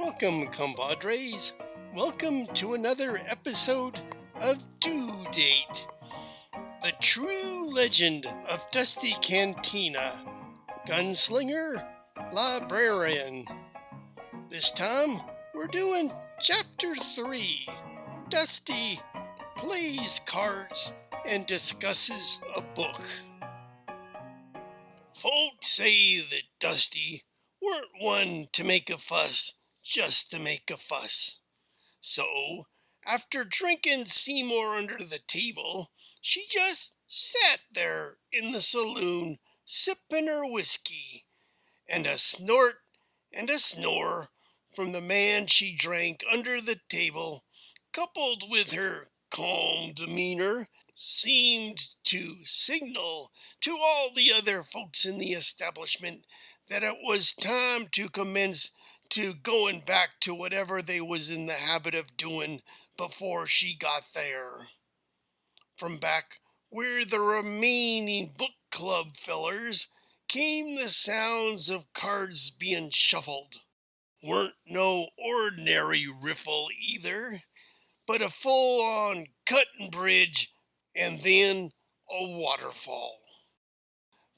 Welcome, compadres. Welcome to another episode of Due Date, the true legend of Dusty Cantina, gunslinger, librarian. This time, we're doing Chapter 3. Dusty plays cards and discusses a book. Folks say that Dusty weren't one to make a fuss just to make a fuss. So, after drinking Seymour under the table, she just sat there in the saloon sipping her whiskey, and a snort and a snore from the man she drank under the table, coupled with her calm demeanor, seemed to signal to all the other folks in the establishment that it was time to commence to going back to whatever they was in the habit of doing before she got there. From back where the remaining book club fellers came the sounds of cards being shuffled. Weren't no ordinary riffle either, but a full-on cutting bridge and then a waterfall.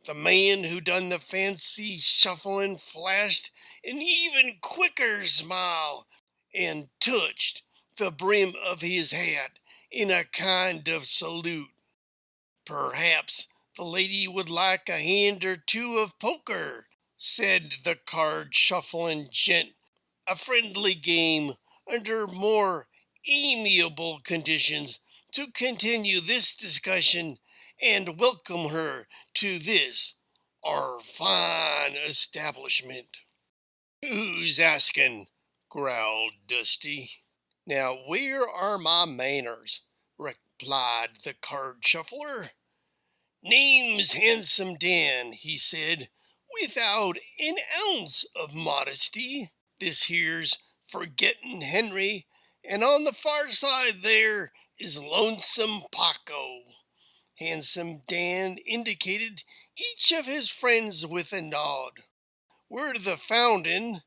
The man who done the fancy shuffling flashed an even quicker smile and touched the brim of his hat in a kind of salute. Perhaps the lady would like a hand or two of poker, said the card-shuffling gent, a friendly game under more amiable conditions to continue this discussion and welcome her to this, our fine establishment. Who's asking? Growled Dusty. Now where are my manners? Replied the card shuffler. Name's Handsome Dan, he said, without an ounce of modesty. This here's Forgettin' Henry, and on the far side there is Lonesome Paco. Handsome Dan indicated each of his friends with a nod. We're the founding,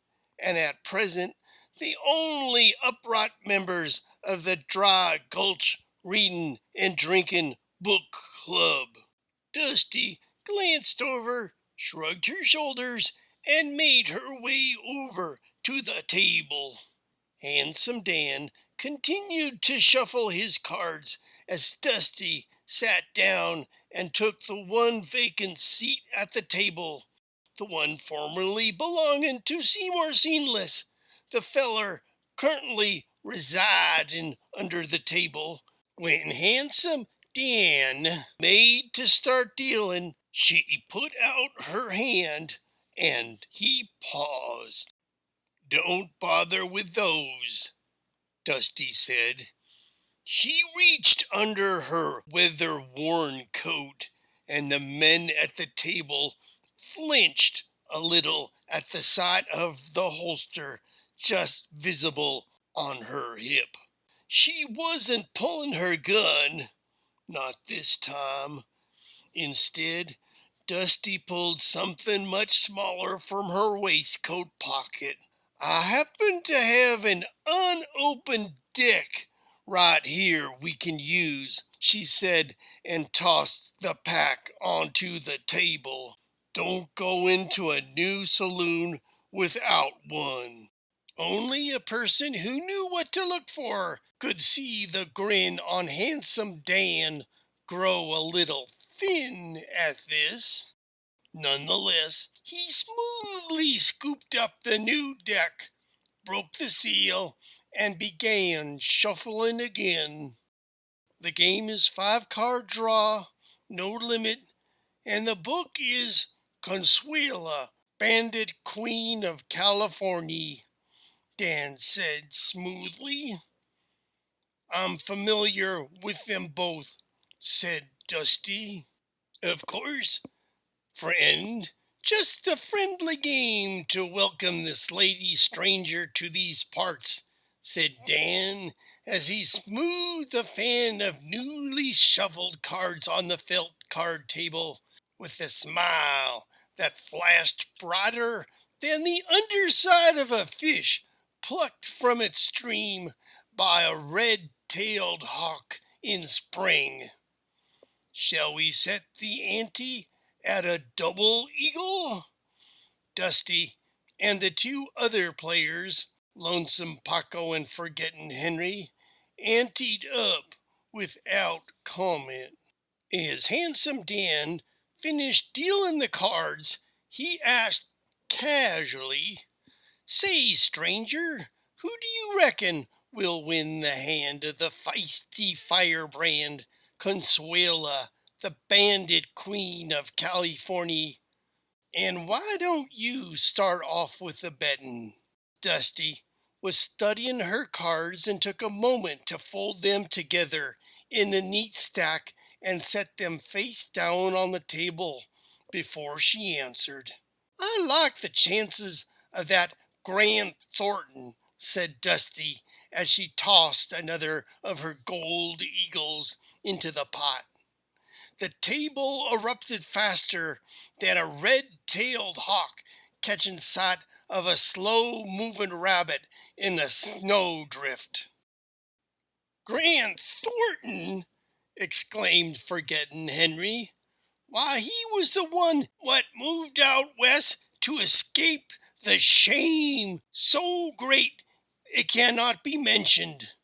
and at present the only upright members of the Dry Gulch Reading and Drinking Book Club. Dusty glanced over, shrugged her shoulders, and made her way over to the table. Handsome Dan continued to shuffle his cards as Dusty sat down and took the one vacant seat at the table, the one formerly belonging to Seymour Seamless, the feller currently residing under the table. When Handsome Dan made to start dealing, she put out her hand, and he paused. Don't bother with those, Dusty said. She reached under her weather-worn coat, and the men at the table flinched a little at the sight of the holster just visible on her hip. She wasn't pulling her gun, not this time. Instead, Dusty pulled something much smaller from her waistcoat pocket. I happen to have an unopened deck right here we can use, she said, and tossed the pack onto the table. Don't go into a new saloon without one. Only a person who knew what to look for could see the grin on Handsome Dan grow a little thin at this. Nonetheless, he smoothly scooped up the new deck, broke the seal, and began shuffling again. The game is 5-card draw, no limit, and the book is Consuela, Bandit Queen of California, Dan said smoothly. I'm familiar with them both, said Dusty. Of course, friend, just a friendly game to welcome this lady stranger to these parts, said Dan, as he smoothed a fan of newly shuffled cards on the felt card table with a smile that flashed brighter than the underside of a fish plucked from its stream by a red-tailed hawk in spring. Shall we set the ante at a double eagle? Dusty and the two other players, Lonesome Paco and Forgetting Henry, anteed up without comment. As Handsome Dan finished dealing the cards, he asked casually, "Say, stranger, who do you reckon will win the hand of the feisty firebrand, Consuela, the bandit queen of California? And why don't you start off with the betting?" Dusty was studying her cards and took a moment to fold them together in a neat stack and set them face down on the table before she answered. "I like the chances of that Grant Thornton," said Dusty as she tossed another of her gold eagles into the pot. The table erupted faster than a red-tailed hawk catching sight of a slow-moving rabbit in a snowdrift. "Grant Thornton!" exclaimed Forgetting Henry. "Why, he was the one what moved out west to escape the shame so great it cannot be mentioned.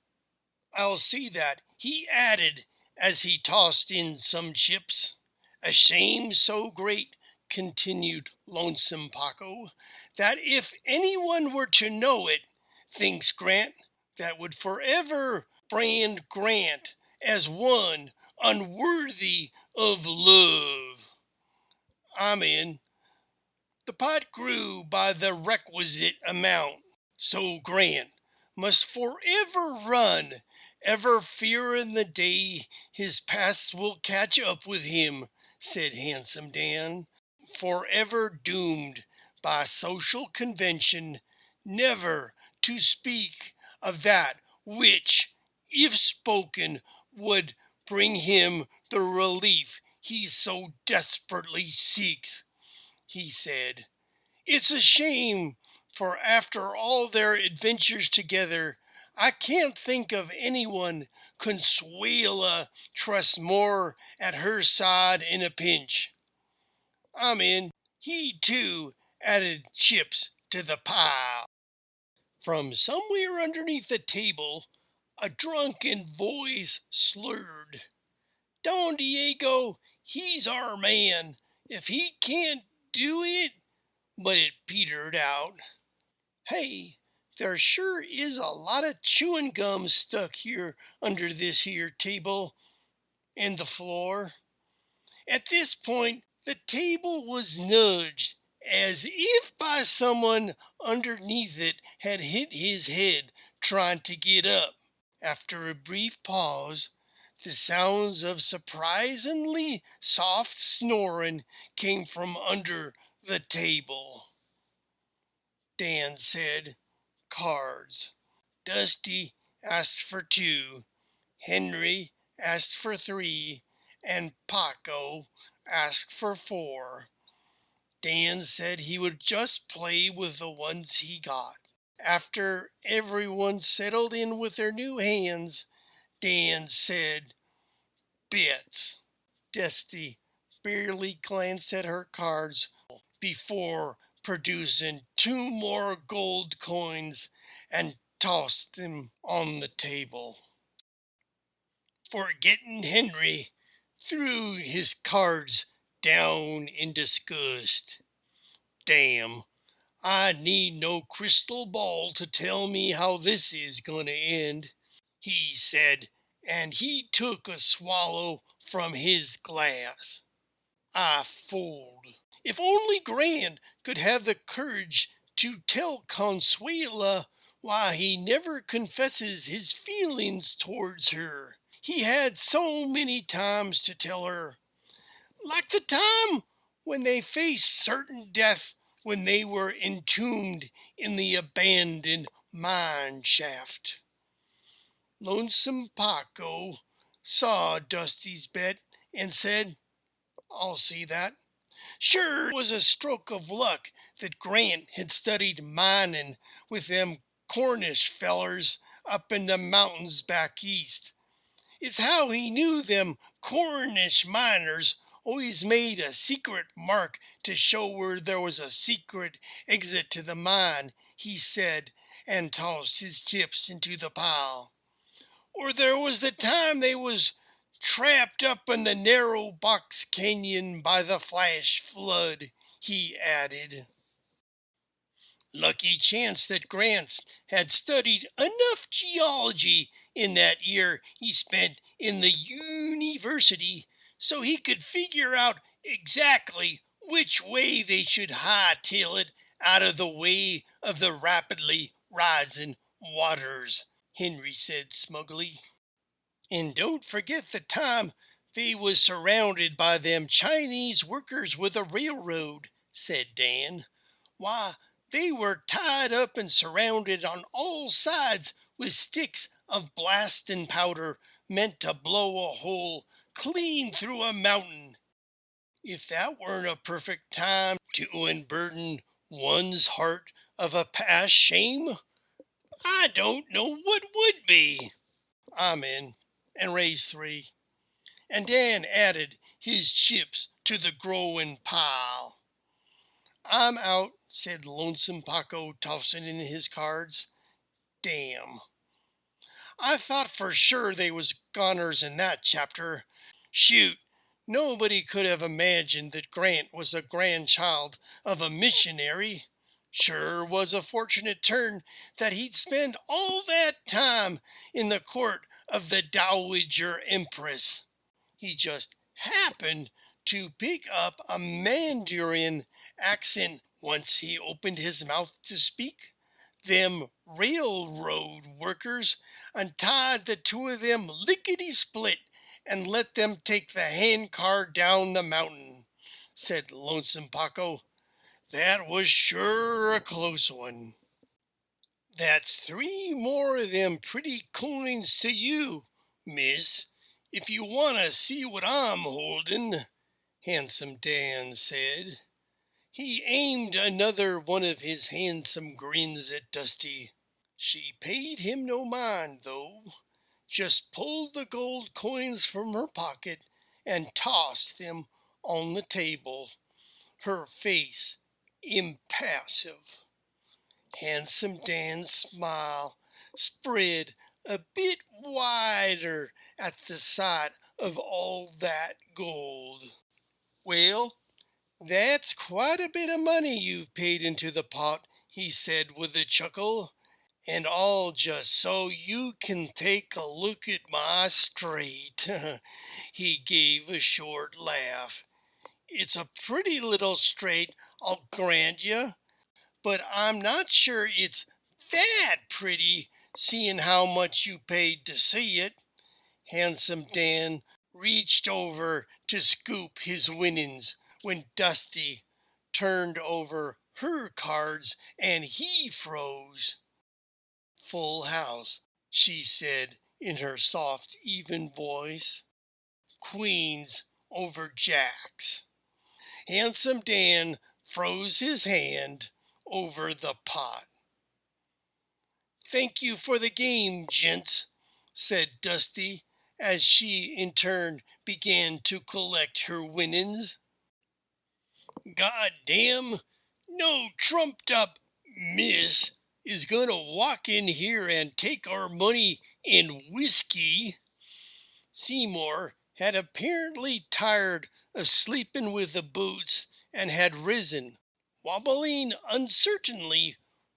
I'll see that," he added as he tossed in some chips. "A shame so great," continued Lonesome Paco, "that if anyone were to know it, thinks Grant, that would forever brand Grant as one unworthy of love. I'm in. The pot grew by the requisite amount, so Grant must forever run, ever fearing the day his past will catch up with him," said Handsome Dan, "forever doomed by social convention never to speak of that which, if spoken, would bring him the relief he so desperately seeks. He said, 'It's a shame, for after all their adventures together, I can't think of anyone Consuela trusts more at her side in a pinch.' I'm in." He, too, added chips to the pile. From somewhere underneath the table, a drunken voice slurred, "Don Diego, he's our man. If he can't do it," but it petered out. "Hey, there sure is a lot of chewing gum stuck here under this here table and the floor." At this point, the table was nudged as if by someone underneath it had hit his head trying to get up. After a brief pause, the sounds of surprisingly soft snoring came from under the table. Dan said, "Cards." Dusty asked for 2, Henry asked for 3, and Paco asked for 4. Dan said he would just play with the ones he got. After everyone settled in with their new hands, Dan said, "Bets." Dusty barely glanced at her cards before producing 2 more gold coins and tossed them on the table. Forgetting Henry threw his cards down in disgust. "Damn, I need no crystal ball to tell me how this is going to end," he said, and he took a swallow from his glass. "I fooled. If only Grant could have the courage to tell Consuela why he never confesses his feelings towards her. He had so many times to tell her, like the time when they faced certain death when they were entombed in the abandoned mine shaft." Lonesome Paco saw Dusty's bet and said, "I'll see that." Sure, it was a stroke of luck that Grant had studied mining with them Cornish fellers up in the mountains back east. It's how he knew them Cornish miners always made a secret mark to show where there was a secret exit to the mine, he said, and tossed his chips into the pile. Or there was the time they was trapped up in the narrow box canyon by the flash flood, he added. Lucky chance that Grant had studied enough geology in that year he spent in the university so he could figure out exactly which way they should hightail it out of the way of the rapidly rising waters, Henry said smugly. And don't forget the time they was surrounded by them Chinese workers with a railroad, said Dan. Why, they were tied up and surrounded on all sides with sticks of blasting powder meant to blow a hole clean through a mountain. If that weren't a perfect time to unburden one's heart of a past shame, I don't know what would be. I'm in, and raised 3. And Dan added his chips to the growing pile. I'm out, said Lonesome Paco, tossing in his cards. Damn. I thought for sure they was goners in that chapter. Shoot, nobody could have imagined that Grant was a grandchild of a missionary. Sure was a fortunate turn that he'd spend all that time in the court of the Dowager Empress. He just happened to pick up a Mandarin accent once he opened his mouth to speak. Them railroad workers untied the 2 of them lickety-split and let them take the handcar down the mountain, said Lonesome Paco. That was sure a close one. That's 3 more of them pretty coins to you, miss, if you want to see what I'm holding, Handsome Dan said. He aimed another one of his handsome grins at Dusty. She paid him no mind, though, just pulled the gold coins from her pocket and tossed them on the table, her face impassive. Handsome Dan's smile spread a bit wider at the sight of all that gold. Well, that's quite a bit of money you've paid into the pot, he said with a chuckle, and all just so you can take a look at my straight. He gave a short laugh. It's a pretty little straight, I'll grant you, but I'm not sure it's that pretty, seeing how much you paid to see it. Handsome Dan reached over to scoop his winnings when Dusty turned over her cards and he froze. Full house, she said in her soft, even voice. Queens over jacks. Handsome Dan froze his hand over the pot. Thank you for the game, gents, said Dusty, as she in turn began to collect her winnings. Goddamn, no trumped up miss is gonna walk in here and take our money in whiskey. Seymour had apparently tired of sleeping with the boots and had risen, wobbling uncertainly,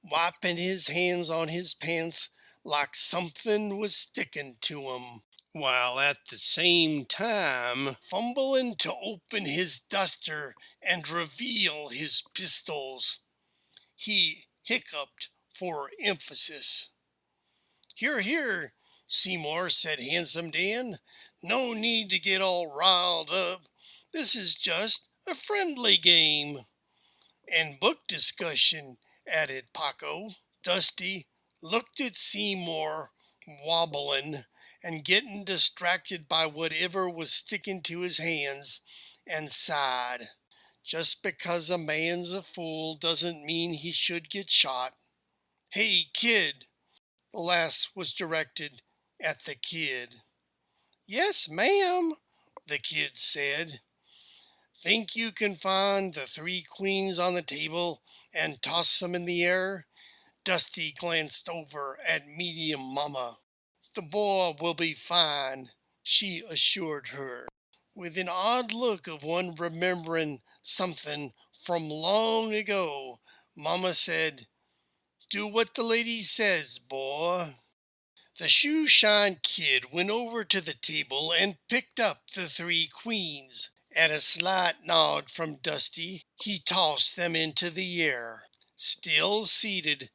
wiping his hands on his pants like something was sticking to him, while at the same time fumbling to open his duster and reveal his pistols. He hiccuped for emphasis. Here, here, Seymour, said Handsome Dan. No need to get all riled up. This is just a friendly game. And book discussion, added Paco. Dusty looked at Seymour, wobbling and getting distracted by whatever was sticking to his hands, and sighed. Just because a man's a fool doesn't mean he should get shot. "Hey, kid," the last was directed at the kid. "Yes, ma'am," the kid said. "Think you can find the 3 queens on the table and toss them in the air?" Dusty glanced over at Medium Mama. "The boy will be fine," she assured her. With an odd look of one remembering something from long ago, Mama said, "Do what the lady says, boy." The shoe shine kid went over to the table and picked up the 3 queens. At a slight nod from Dusty, he tossed them into the air. Still seated,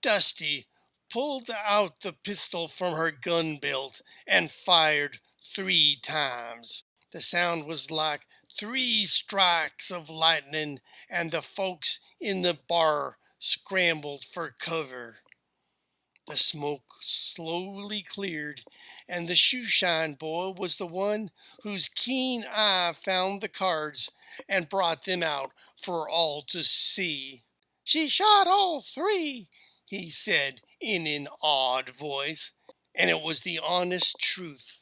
Dusty pulled out the pistol from her gun belt and fired 3 times. The sound was like 3 strikes of lightning, and the folks in the bar scrambled for cover. The smoke slowly cleared, and the shoeshine boy was the one whose keen eye found the cards and brought them out for all to see. "She shot all 3," he said in an awed voice, and it was the honest truth.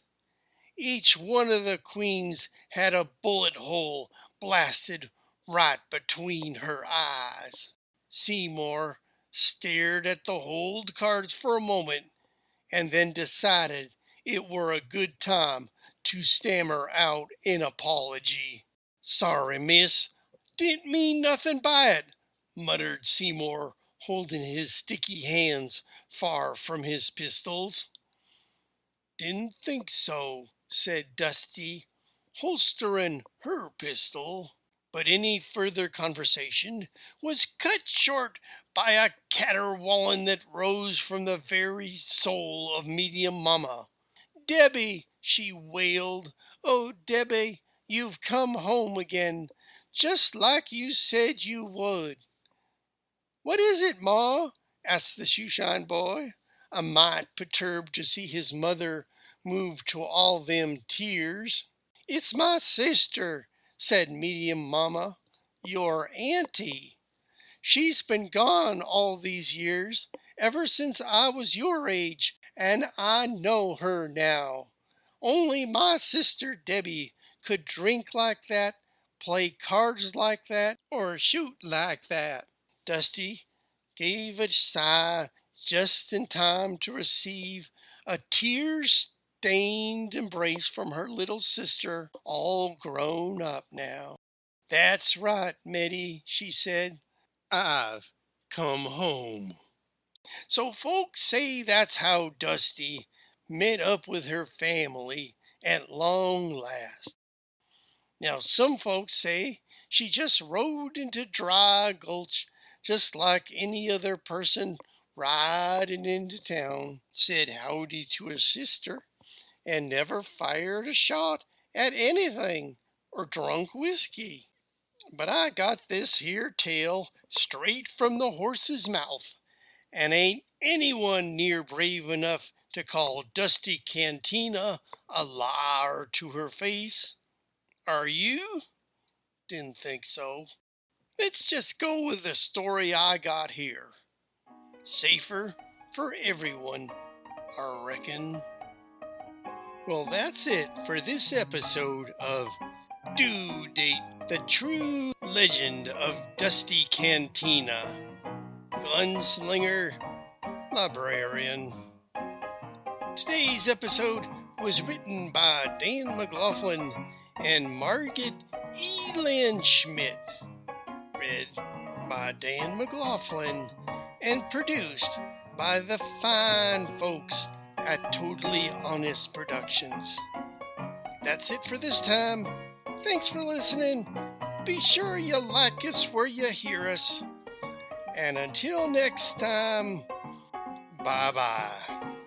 Each one of the queens had a bullet hole blasted right between her eyes. Seymour stared at the hold cards for a moment and then decided it were a good time to stammer out an apology. "Sorry, miss. Didn't mean nothing by it," muttered Seymour, holding his sticky hands far from his pistols. "Didn't think so," said Dusty, holstering her pistol. But any further conversation was cut short by a caterwauling that rose from the very soul of Medium Mama. "Debbie," she wailed, "oh, Debbie, you've come home again, just like you said you would." "What is it, Ma?" asked the shoeshine boy, a mite perturbed to see his mother move to all them tears. "It's my sister," said Medium Mama, "your auntie. She's been gone all these years, ever since I was your age, and I know her now. Only my sister Debbie could drink like that, play cards like that, or shoot like that." Dusty gave a sigh just in time to receive a tear-stained embrace from her little sister, all grown up now. "That's right, Mitty," she said. "I've come home." So folks say that's how Dusty met up with her family at long last. Now some folks say she just rode into Dry Gulch just like any other person riding into town, said howdy to her sister, and never fired a shot at anything or drunk whiskey. But I got this here tale straight from the horse's mouth, and ain't anyone near brave enough to call Dusty Cantina a liar to her face. Are you? Didn't think so. Let's just go with the story I got here. Safer for everyone, I reckon. Well, that's it for this episode of Due Date, the true legend of Dusty Cantina, gunslinger, librarian. Today's episode was written by Dan McLaughlin and Margaret E. Lynn Schmidt, read by Dan McLaughlin, and produced by the fine folks at Totally Honest Productions. That's it for this time. Thanks for listening. Be sure you like us where you hear us. And until next time, bye-bye.